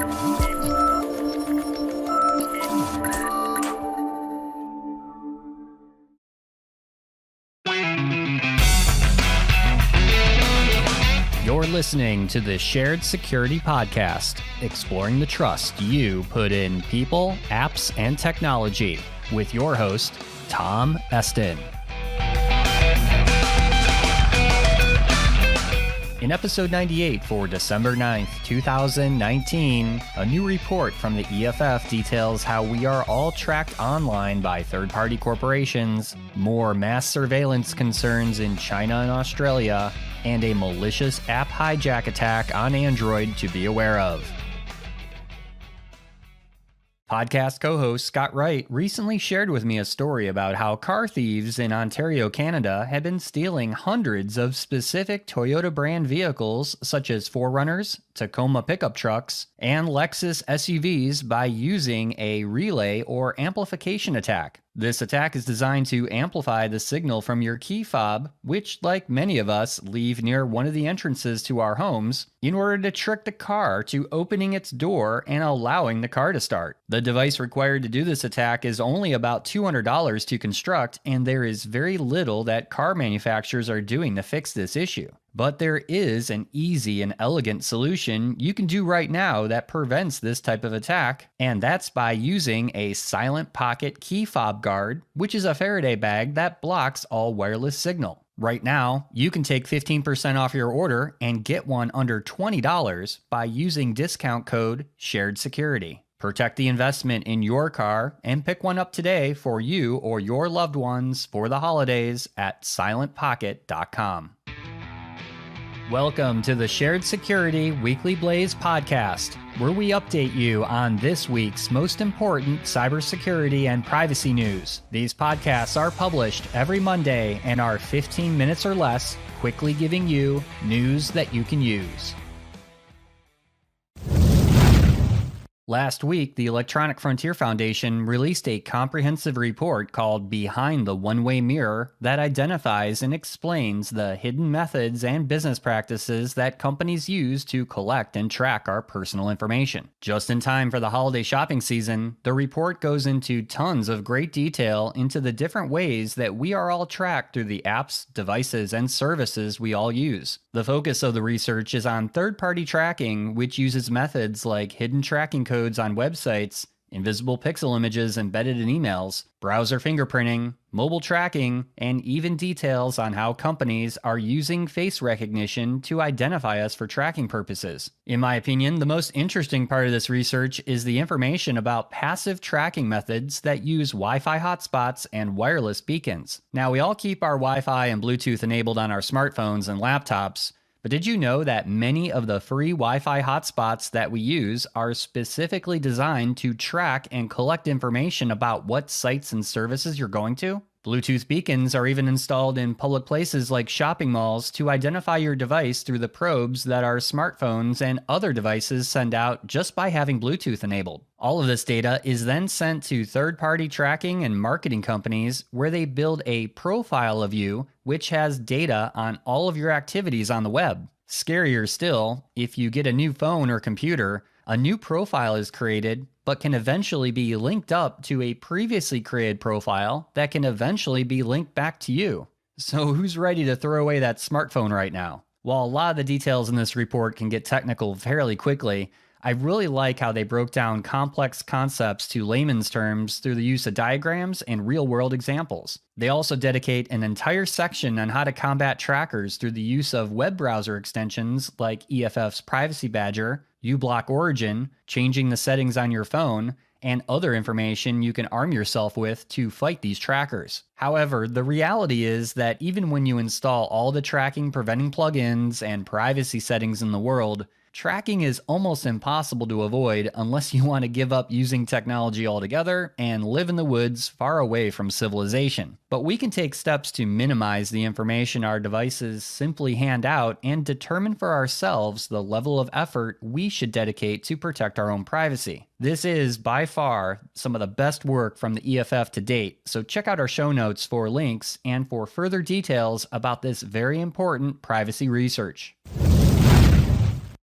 You're listening to the Shared Security Podcast, exploring the trust you put in people, apps, and technology, with your host, Tom Eston. In episode 98 for December 9th, 2019, a new report from the EFF details how we are all tracked online by third-party corporations, more mass surveillance concerns in China and Australia, and a malicious app hijack attack on Android to be aware of. Podcast co-host Scott Wright recently shared with me a story about how car thieves in Ontario, Canada had been stealing hundreds of specific Toyota brand vehicles such as 4Runners, Tacoma pickup trucks, and Lexus SUVs by using a relay or amplification attack. This attack is designed to amplify the signal from your key fob, which, like many of us, leave near one of the entrances to our homes, in order to trick the car to opening its door and allowing the car to start. The device required to do this attack is only about $200 to construct, and there is very little that car manufacturers are doing to fix this issue. But there is an easy and elegant solution you can do right now that prevents this type of attack, and that's by using a silent pocket key fob guard, which is a Faraday bag that blocks all wireless signal. Right now, you can take 15% off your order and get one under $20 by using discount code SHAREDSECURITY. Protect the investment in your car and pick one up today for you or your loved ones for the holidays at silentpocket.com. Welcome to the Shared Security Weekly Blaze podcast, where we update you on this week's most important cybersecurity and privacy news. These podcasts are published every Monday and are 15 minutes or less, quickly giving you news that you can use. Last week, the Electronic Frontier Foundation released a comprehensive report called Behind the One-Way Mirror that identifies and explains the hidden methods and business practices that companies use to collect and track our personal information. Just in time for the holiday shopping season, the report goes into tons of great detail into the different ways that we are all tracked through the apps, devices, and services we all use. The focus of the research is on third-party tracking, which uses methods like hidden tracking codes on websites, invisible pixel images embedded in emails, browser fingerprinting, mobile tracking, and even details on how companies are using face recognition to identify us for tracking purposes. In my opinion, the most interesting part of this research is the information about passive tracking methods that use Wi-Fi hotspots and wireless beacons. Now, we all keep our Wi-Fi and Bluetooth enabled on our smartphones and laptops, but did you know that many of the free Wi-Fi hotspots that we use are specifically designed to track and collect information about what sites and services you're going to? Bluetooth beacons are even installed in public places like shopping malls to identify your device through the probes that our smartphones and other devices send out just by having Bluetooth enabled. All of this data is then sent to third-party tracking and marketing companies where they build a profile of you which has data on all of your activities on the web. Scarier still, if you get a new phone or computer, a new profile is created but can eventually be linked up to a previously created profile that can eventually be linked back to you. So who's ready to throw away that smartphone right now? While a lot of the details in this report can get technical fairly quickly, I really like how they broke down complex concepts to layman's terms through the use of diagrams and real-world examples. They also dedicate an entire section on how to combat trackers through the use of web browser extensions like EFF's Privacy Badger, uBlock Origin, changing the settings on your phone, and other information you can arm yourself with to fight these trackers. However, the reality is that even when you install all the tracking preventing plugins and privacy settings in the world, tracking is almost impossible to avoid unless you want to give up using technology altogether and live in the woods far away from civilization. But we can take steps to minimize the information our devices simply hand out and determine for ourselves the level of effort we should dedicate to protect our own privacy. This is, by far, some of the best work from the EFF to date, so check out our show notes for links and for further details about this very important privacy research.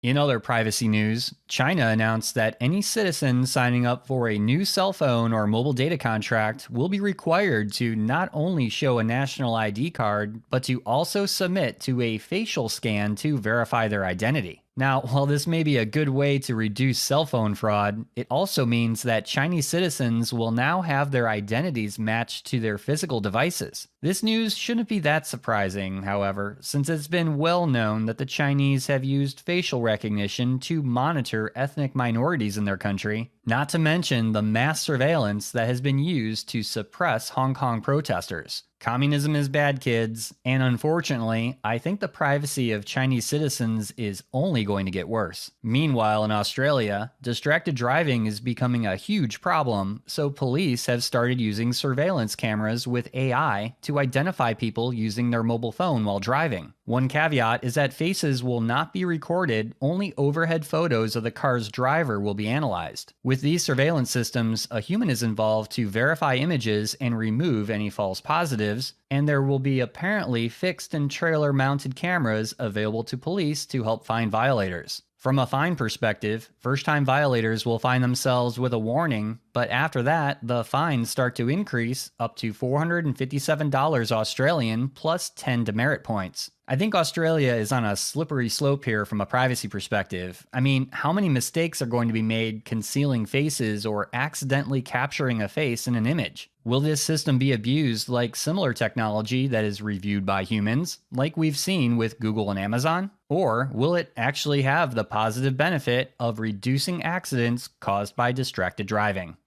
In other privacy news, China announced that any citizen signing up for a new cell phone or mobile data contract will be required to not only show a national ID card, but to also submit to a facial scan to verify their identity. Now, while this may be a good way to reduce cell phone fraud, it also means that Chinese citizens will now have their identities matched to their physical devices. This news shouldn't be that surprising, however, since it's been well known that the Chinese have used facial recognition to monitor ethnic minorities in their country, not to mention the mass surveillance that has been used to suppress Hong Kong protesters. Communism is bad, kids, and unfortunately, I think the privacy of Chinese citizens is only going to get worse. Meanwhile, in Australia, distracted driving is becoming a huge problem, so police have started using surveillance cameras with AI to identify people using their mobile phone while driving. One caveat is that faces will not be recorded, only overhead photos of the car's driver will be analyzed. With these surveillance systems, a human is involved to verify images and remove any false positives, and there will be apparently fixed and trailer-mounted cameras available to police to help find violators. From a fine perspective, first-time violators will find themselves with a warning, but after that, the fines start to increase up to $457 Australian plus 10 demerit points. I think Australia is on a slippery slope here from a privacy perspective. I mean, how many mistakes are going to be made concealing faces or accidentally capturing a face in an image? Will this system be abused like similar technology that is reviewed by humans, like we've seen with Google and Amazon? Or will it actually have the positive benefit of reducing accidents caused by distracted driving?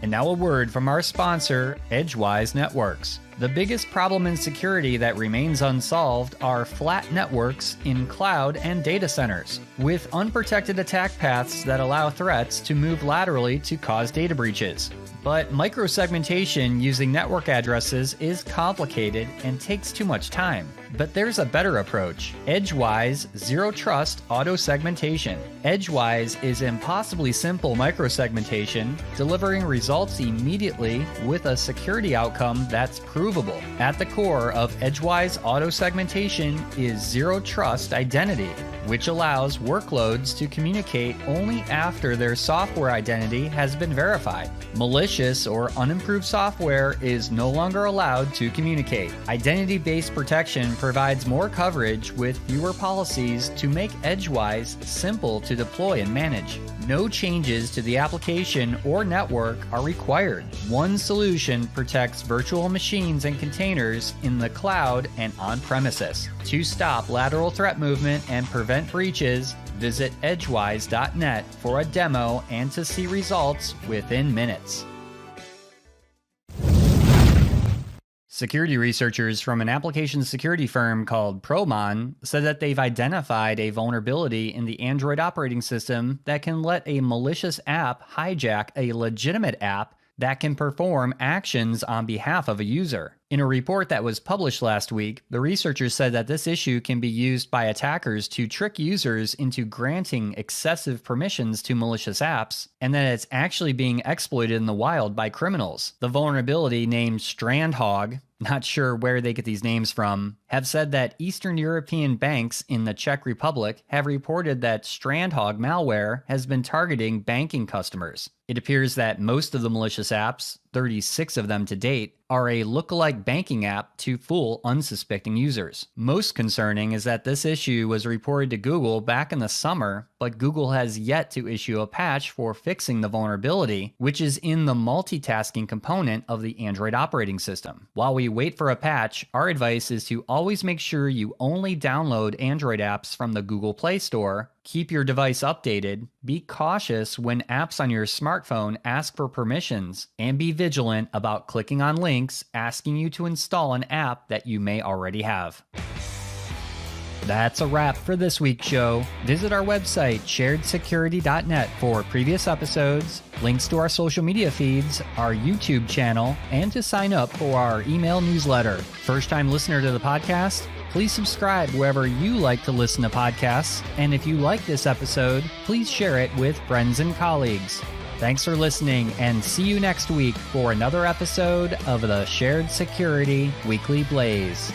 And now a word from our sponsor, Edgewise Networks. The biggest problem in security that remains unsolved are flat networks in cloud and data centers, with unprotected attack paths that allow threats to move laterally to cause data breaches. But microsegmentation using network addresses is complicated and takes too much time. But there's a better approach: Edgewise Zero Trust Auto Segmentation. Edgewise is impossibly simple microsegmentation, delivering results immediately with a security outcome that's provable. At the core of Edgewise Auto Segmentation is Zero Trust Identity, which allows workloads to communicate only after their software identity has been verified. Malicious or unimproved software is no longer allowed to communicate. Identity-based protection provides more coverage with fewer policies to make Edgewise simple to deploy and manage. No changes to the application or network are required. One solution protects virtual machines and containers in the cloud and on-premises. To stop lateral threat movement and prevent breaches, visit edgewise.net for a demo and to see results within minutes. Security researchers from an application security firm called Promon said that they've identified a vulnerability in the Android operating system that can let a malicious app hijack a legitimate app that can perform actions on behalf of a user. In a report that was published last week, the researchers said that this issue can be used by attackers to trick users into granting excessive permissions to malicious apps, and that it's actually being exploited in the wild by criminals. The vulnerability, named Strandhog, not sure where they get these names from, have said that Eastern European banks in the Czech Republic have reported that Strandhog malware has been targeting banking customers. It appears that most of the malicious apps, 36 of them to date, are a lookalike banking app to fool unsuspecting users. Most concerning is that this issue was reported to Google back in the summer, but Google has yet to issue a patch for fixing the vulnerability, which is in the multitasking component of the Android operating system. While we wait for a patch, our advice is to always make sure you only download Android apps from the Google Play Store, keep your device updated, be cautious when apps on your smartphone ask for permissions, and be vigilant about clicking on links asking you to install an app that you may already have. That's a wrap for this week's show. Visit our website, sharedsecurity.net, for previous episodes, links to our social media feeds, our YouTube channel, and to sign up for our email newsletter. First-time listener to the podcast? Please subscribe wherever you like to listen to podcasts. And if you like this episode, please share it with friends and colleagues. Thanks for listening, and see you next week for another episode of the Shared Security Weekly Blaze.